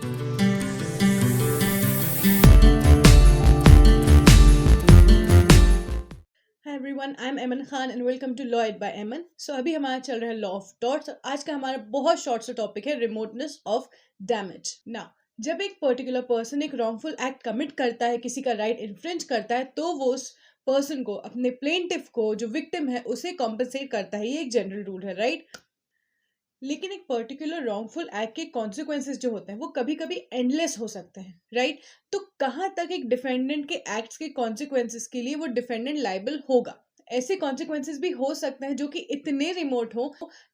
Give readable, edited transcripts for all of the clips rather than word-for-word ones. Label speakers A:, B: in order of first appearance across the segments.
A: Hi everyone, I am Aiman Khan and welcome to law aid by Aiman. So अभी हमारा चल रहा है लॉ ऑफ टॉर्ट्स। आज का हमारा बहुत शॉर्ट सा टॉपिक है रिमोटनेस ऑफ डैमेज। नाउ, जब एक पर्टिकुलर पर्सन एक रॉन्गफुल एक्ट कमिट करता है, किसी का राइट इन्फ्रिंज करता है, तो वो उस पर्सन को, अपने प्लेंटिफ को, जो विक्टिम है, उसे कॉम्पनसेट करता है। ये एक जनरल रूल है, राइट? लेकिन एक पर्टिकुलर रॉन्गफुल एक्ट के कॉन्सिक्वेंसेस जो होते हैं वो कभी कभी एंडलेस हो सकते हैं, राइट? तो कहाँ तक एक डिफेंडेंट के एक्ट्स के कॉन्सिक्वेंसेस के लिए वो डिफेंडेंट लाइबल होगा? ऐसे कॉन्सिक्वेंसेस भी हो सकते हैं जो कि इतने रिमोट हो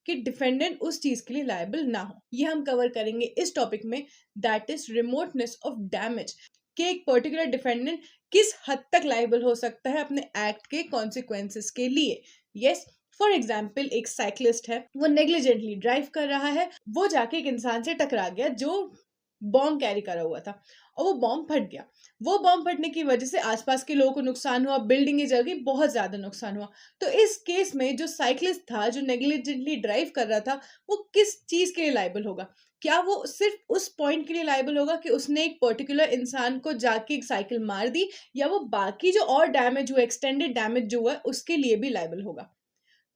A: कि डिफेंडेंट उस चीज के लिए लाइबल ना हो। ये हम कवर करेंगे इस टॉपिक में, that is remoteness of damage, कि एक पर्टिकुलर डिफेंडेंट किस हद तक लाइबल हो सकता है अपने एक्ट के कॉन्सिक्वेंसेस के लिए। यस, फॉर एग्जाम्पल, एक साइक्लिस्ट है, वो नेग्लिजेंटली ड्राइव कर रहा है, वो जाके एक इंसान से टकरा गया जो बॉम्ब कैरी करा हुआ था, और वो बॉम्ब फट गया। वो बॉम्ब फटने की वजह से आसपास के लोगों को नुकसान हुआ, बिल्डिंगें जल गई, बहुत ज्यादा नुकसान हुआ। तो इस केस में जो साइक्लिस्ट था, जो नेग्लिजेंटली ड्राइव कर रहा था, वो किस चीज के लिए लाइबल होगा? क्या वो सिर्फ उस पॉइंट के लिए लाइबल होगा कि उसने एक पर्टिकुलर इंसान को जाके एक साइकिल मार दी, या वो बाकी जो और डैमेज हुआ, एक्सटेंडेड डैमेज जो हुआ, उसके लिए भी लाइबल होगा?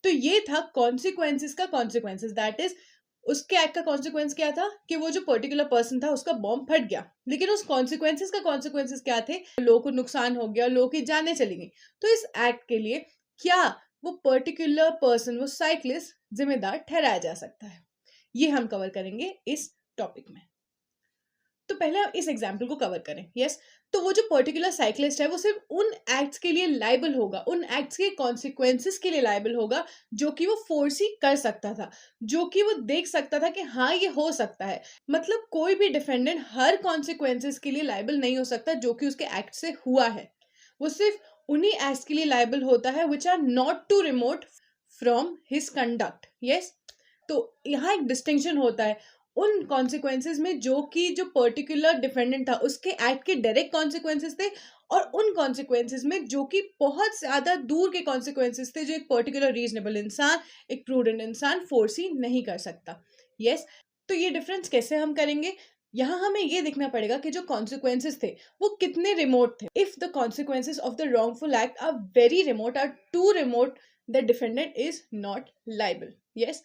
A: तो ये था कॉन्सिक्वेंसेस का कॉन्सिक्वेंसेस, दैट इज उसके एक्ट का कॉन्सिक्वेंस क्या था कि वो जो पर्टिकुलर पर्सन था उसका बॉम्ब फट गया। लेकिन उस कॉन्सिक्वेंसेस का कॉन्सिक्वेंसेस क्या थे? लोगों को नुकसान हो गया, लोगों की जानें चली गई। तो इस एक्ट के लिए क्या वो पर्टिकुलर पर्सन, वो साइक्लिस्ट, जिम्मेदार ठहराया जा सकता है? ये हम कवर करेंगे इस टॉपिक में। तो पहले हम इस एग्जाम्पल को कवर करें। यस, तो वो जो पर्टिकुलर साइक्लिस्ट है वो सिर्फ उन एक्ट्स के लिए लाइबल होगा, उन एक्ट्स के कॉन्सिक्वेंसेस के लिए लाइबल होगा जो कि वो फोर्सी कर सकता था, जो कि वो देख सकता था कि हाँ ये हो सकता है। मतलब कोई भी डिफेंडेंट हर कॉन्सिक्वेंसेस के लिए लाइबल नहीं हो सकता जो कि उसके एक्ट से हुआ है। वो सिर्फ उन्हीं एक्ट्स के लिए लाइबल होता है which are not too remote from his conduct. Yes, तो यहाँ एक डिस्टिंक्शन होता है उन कॉन्सिक्वेंसेज में जो कि जो पर्टिकुलर डिफेंडेंट था उसके एक्ट के डायरेक्ट कॉन्सिक्वेंसेज थे, और उन कॉन्सिक्वेंसेज में जो कि बहुत ज्यादा दूर के कॉन्सिक्वेंसेज थे, जो एक पर्टिकुलर रीजनेबल इंसान, एक प्रूडेंट इंसान फोर्सी नहीं कर सकता। यस, तो ये डिफरेंस कैसे हम करेंगे? यहाँ हमें ये देखना पड़ेगा कि जो कॉन्सिक्वेंसेज थे वो कितने रिमोट थे। If the consequences of the wrongful act are very remote, are too remote, the defendant is not liable. Yes,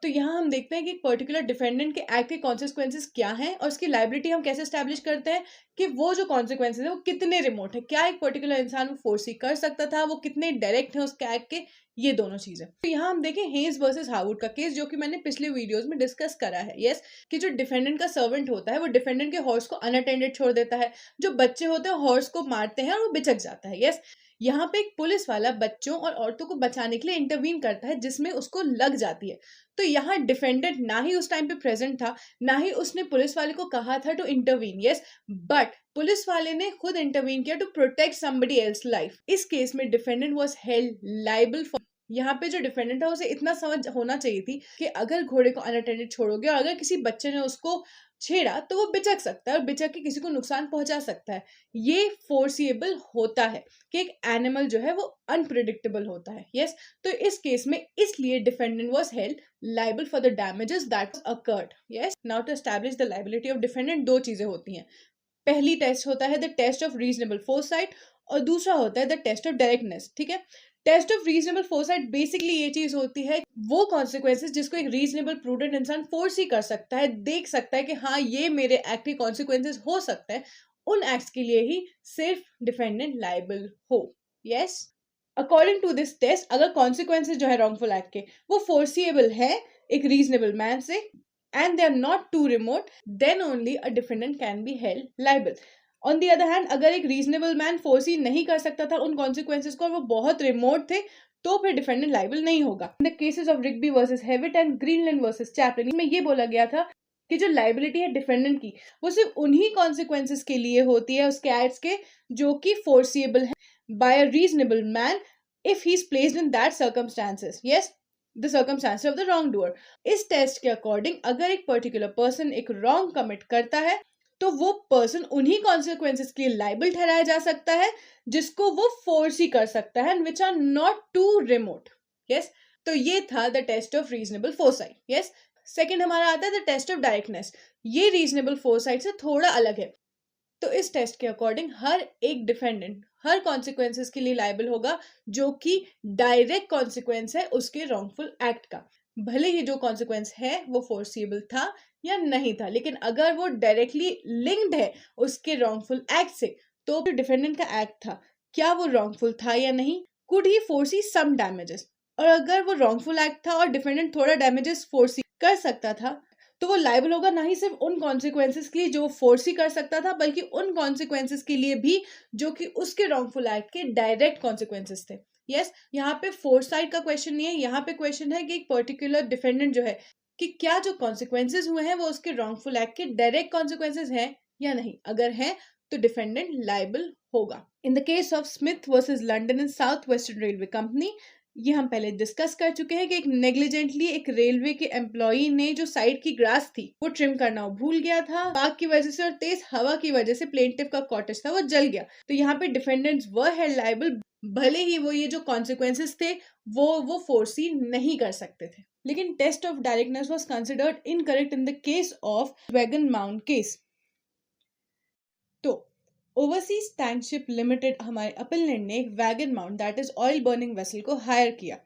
A: तो यहाँ हम देखते हैं कि एक पर्टिकुलर डिफेंडेंट के एक्ट के कॉन्सिक्वेंसेस क्या हैं, और उसकी लाइबिलिटी हम कैसे स्टैब्लिश करते हैं कि वो जो कॉन्सिक्वेंसेस है वो कितने रिमोट है, क्या एक पर्टिकुलर इंसान वो फोर्सी कर सकता था, वो कितने डायरेक्ट है उसके एक्ट के, ये दोनों चीजें। तो यहाँ हम देखें हेज वर्सेस हार्वुड का केस, जो कि मैंने पिछले वीडियोस में डिस्कस करा है। यस, कि जो डिफेंडेंट का सर्वेंट होता है वो डिफेंडेंट के हॉर्स को अनअटेंडेड छोड़ देता है, जो बच्चे होते हैं हॉर्स को मारते हैं और वो बिचक जाता है। यस, यहाँ पे एक पुलिस वाला बच्चों और औरतों को बचाने के लिए इंटरवीन करता है, जिसमें उसको लग जाती है। तो यहाँ डिफेंडेंट ना ही उस टाइम पे प्रेजेंट था, ना ही उसने पुलिस वाले को कहा था to intervene. Yes, but police वाले ने खुद इंटरवीन किया to protect somebody else life. इस केस में defendant was held liable for. यहाँ पे जो डिफेंडेंट है उसे इतना समझ होना चाहिए थी कि अगर घोड़े को अनअटेंडेड छोड़ोगे और अगर किसी बच्चे ने उसको छेड़ा तो वो बिचक सकता है, और बिचक के किसी को नुकसान पहुंचा सकता है। ये फोर्सिएबल होता है कि एक एनिमल जो है वो अनप्रिडिक्टेबल होता है। यस, तो इस केस में इसलिए defendant was held liable for the damages that occurred. Yes, now to establish the liability of defendant, दो चीजें होती हैं। पहली टेस्ट होता है the test of reasonable foresight, और दूसरा होता है द टेस्ट ऑफ डायरेक्टनेस। ठीक है, test of reasonable foresight basically ये चीज होती है, वो कॉन्सिक्वेंसेस जिसको एक रीजनेबल प्रूडेंट इंसान फोर्स ही कर सकता है, देख सकता है कि हाँ ये मेरे एक्ट के कॉन्सिक्वेंसेस हो सकते हैं, उन एक्ट्स के लिए ही सिर्फ डिफेंडेंट लाइबल हो। Yes, according to this test, अगर कॉन्सिक्वेंसेस जो है रॉन्गफुल एक्ट के वो फोर्सिएबल है एक रीजनेबल मैन से, and they are not too remote, then only a defendant can be held liable. On the other hand, अगर एक रीजनेबल मैन फोर्सी नहीं कर सकता था उन कॉन्सिक्वेंसेस को और वो बहुत रिमोट थे, तो फिर डिफेंडेंट लाइबल नहीं होगा। In the cases of Rigby versus Hewitt and Greenland versus Chaplin में ये बोला गया था कि जो लाइबिलिटी है डिफेंडेंट की, वो सिर्फ उन्हीं कॉन्सिक्वेंसेस के लिए होती है उसके एक्ट्स के जो कि फोर्सिएबल है by a reasonable man if he is placed in that circumstances. Yes, the circumstances of the wrong doer. इस टेस्ट के अकॉर्डिंग अगर एक पर्टिकुलर पर्सन एक रॉन्ग कमिट करता है तो वो पर्सन उन्हीं कॉन्सिक्वेंसेस के लिए लाइबल ठहराया जा सकता है जिसको वो फोर्स ही कर सकता है, and which are not too remote. Yes, तो ये था the test of reasonable foresight. Yes, second हमारा आता है द टेस्ट ऑफ डायरेक्टनेस। ये रीजनेबल फोरसाइट से थोड़ा अलग है। तो इस टेस्ट के अकॉर्डिंग हर एक डिफेंडेंट हर कॉन्सिक्वेंसेस के लिए लायबल होगा जो कि डायरेक्ट कॉन्सिक्वेंस है उसके रॉन्गफुल एक्ट का, भले ही जो कॉन्सिक्वेंस है वो फोर्सिएबल था या नहीं था, लेकिन अगर वो डायरेक्टली लिंक्ड है उसके रॉन्गफुल एक्ट से, तो जो डिफेंडेंट का एक्ट था क्या वो रॉन्गफुल था या नहीं, कुड ही फोर्सी सम डैमेजेस। और अगर वो रॉन्गफुल एक्ट था और डिफेंडेंट थोड़ा डैमेजेस फोर्सी कर सकता था, तो वो लायबल होगा ना ही सिर्फ उन कॉन्सिक्वेंसेस के लिए जो फोर्स ही कर सकता था, बल्कि उन कॉन्सिक्वेंसेस के लिए भी जो कि उसके रॉन्गफुल एक्ट के डायरेक्ट कॉन्सिक्वेंसेस थे। यस, यहाँ पे फोर्स साइड का क्वेश्चन नहीं है, यहाँ पे क्वेश्चन है कि एक पर्टिकुलर डिफेंडेंट जो है कि क्या जो कॉन्सिक्वेंसेस हुए हैं वो उसके रॉन्गफुल एक्ट के डायरेक्ट कॉन्सिक्वेंसेस हैं या नहीं। अगर है तो डिफेंडेंट लायबल होगा। इन the case of Smith versus London and south western railway company, ये हम पहले डिस्कस कर चुके हैं कि एक नेग्लिजेंटली एक रेलवे के एम्प्लॉई ने जो साइड की ग्रास थी वो ट्रिम करना भूल गया था, आग की वजह से और तेज हवा की वजह से प्लेंटिफ का कॉटेज था वो जल गया। तो यहाँ पे डिफेंडेंट्स वर हेल्ड लायबल, भले ही वो ये जो कॉन्सिक्वेंसेस थे वो फोर्सी नहीं कर सकते थे। लेकिन test of directness was considered incorrect in the case of Wagon Mound case. तो ओवरसीज टैंकशिप लिमिटेड हमारे अपीलेंट ने एक Wagon Mound that is oil burning vessel को हायर किया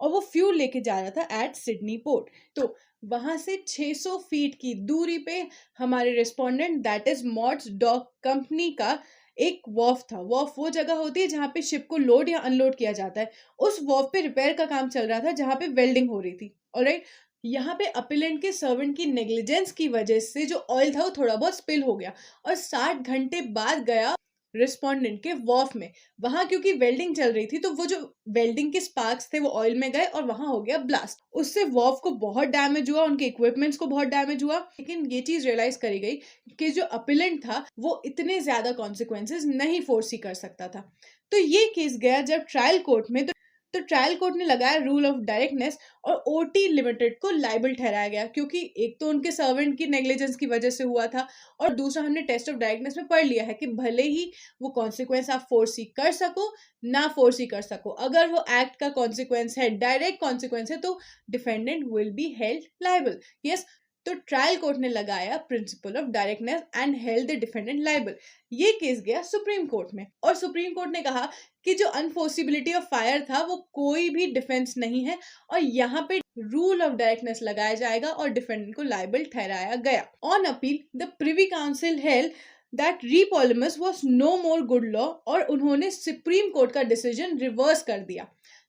A: और वो फ्यूल लेके जा रहा था एट सिडनी पोर्ट। तो वहां से 600 फीट की दूरी पे हमारे respondent that is Mort's Dock company का एक वॉफ था। वॉफ वो जगह होती है जहाँ पे शिप को लोड या अनलोड किया जाता है। उस वॉफ पे रिपेयर का काम चल रहा था जहाँ पे वेल्डिंग हो रही थी। ऑलराइट, यहाँ पे अपीलेंट के सर्वेंट की नेग्लिजेंस की वजह से जो ऑयल था वो थोड़ा बहुत स्पिल हो गया और 60 घंटे बाद गया रिस्पोंडेंट के वॉफ में। वहां क्योंकि वेल्डिंग चल रही थी तो वो जो वेल्डिंग के स्पार्क्स थे वो ऑयल में गए और वहां हो गया ब्लास्ट। उससे वॉफ को बहुत डैमेज हुआ, उनके इक्विपमेंट्स को बहुत डैमेज हुआ। लेकिन ये चीज रियलाइज करी गई कि जो अपीलेंट था वो इतने ज्यादा कॉन्सिक्वेंसेस नहीं फोर्सी कर सकता था। तो ये केस गया जब ट्रायल कोर्ट में, तो ट्रायल कोर्ट ने लगाया रूल ऑफ डायरेक्टनेस और ओटी लिमिटेड को लायबल ठहराया गया, क्योंकि एक तो उनके सर्वेंट की नेग्लिजेंस की वजह से हुआ था और दूसरा हमने टेस्ट ऑफ डायरेक्टनेस में पढ़ लिया है कि भले ही वो कॉन्सिक्वेंस आप फोर्सी कर सको ना फोर्सी कर सको, अगर वो एक्ट का कॉन्सिक्वेंस है डायरेक्ट कॉन्सिक्वेंस है तो defendant will be held liable. Yes, तो ट्रायल कोर्ट ने लगाया principle of directness and held the defendant liable. ये केस गया सुप्रीम कोर्ट में और सुप्रीम कोर्ट ने कहा कि जो अनफोर्सिबिलिटी ऑफ फायर था वो कोई भी डिफेंस नहीं है और यहाँ पे रूल ऑफ डायरेक्टनेस लगाया जाएगा और डिफेंडेंट को लायबल ठहराया गया। On appeal the Privy Council held that Re Polemis was no more good law और उन्होंने सुप्रीम कोर्ट का डिसीजन रिवर्स कर दिया।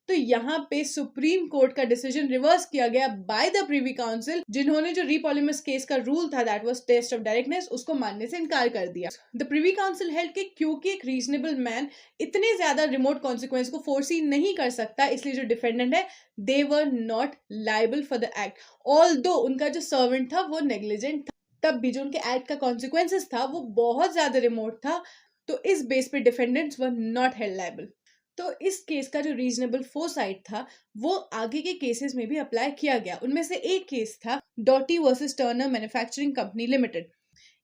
A: तो यहाँ पे सुप्रीम कोर्ट का डिसीजन रिवर्स किया गया बाय द प्रिवी काउंसिल, जिन्होंने जो रीपॉलिमस केस का रूल था that was test of directness उसको मानने से इनकार कर दिया। द प्रिवी काउंसिल हेल्ड के क्योंकि एक रीजनेबल मैन इतने ज्यादा रिमोट कॉन्सिक्वेंस को फोर्सी नहीं कर सकता, इसलिए जो डिफेंडेंट है they were not liable for the act, although उनका जो सर्वेंट था वो नेग्लिजेंट था, तब भी जो उनके एक्ट का कॉन्सिक्वेंसेस था वो बहुत ज्यादा रिमोट था। तो इस बेस पे defendants were not held liable. तो इस केस का जो रीजनेबल फोरसाइट था वो आगे के केसेस में भी अप्लाई किया गया। उनमें से एक केस था Doughty versus Turner Manufacturing Company Limited.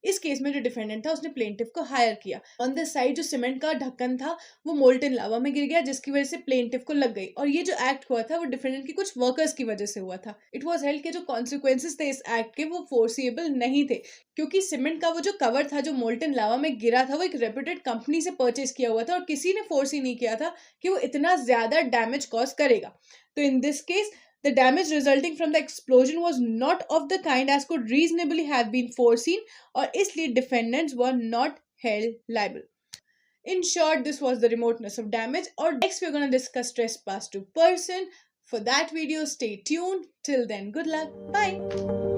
A: इस केस में जो डिफेंडेंट था उसने प्लेंटिफ को हायर किया। ऑन द साइड जो सीमेंट का ढक्कन था वो मोल्टन लावा में गिर गया जिसकी वजह से प्लेंटिफ को लग गई और ये जो एक्ट हुआ था वो डिफेंडेंट की कुछ वर्कर्स की वजह से हुआ था। इट वाज हेल्ड के जो कॉन्सिक्वेंसेस थे इस एक्ट के वो फोर्सिएबल नहीं थे, क्योंकि सीमेंट का वो जो कवर था जो मोल्टन लावा में गिरा था वो एक रेप्यूटेड कंपनी से परचेज किया हुआ था और किसी ने फोर्स ही नहीं किया था कि वो इतना ज्यादा डैमेज कॉज करेगा। तो in this case the damage resulting from the explosion was not of the kind as could reasonably have been foreseen और इसलिए defendants were not held liable. In short, this was the remoteness of damage. Or next we're going to discuss trespass to person. For that video, stay tuned. Till then, good luck. Bye.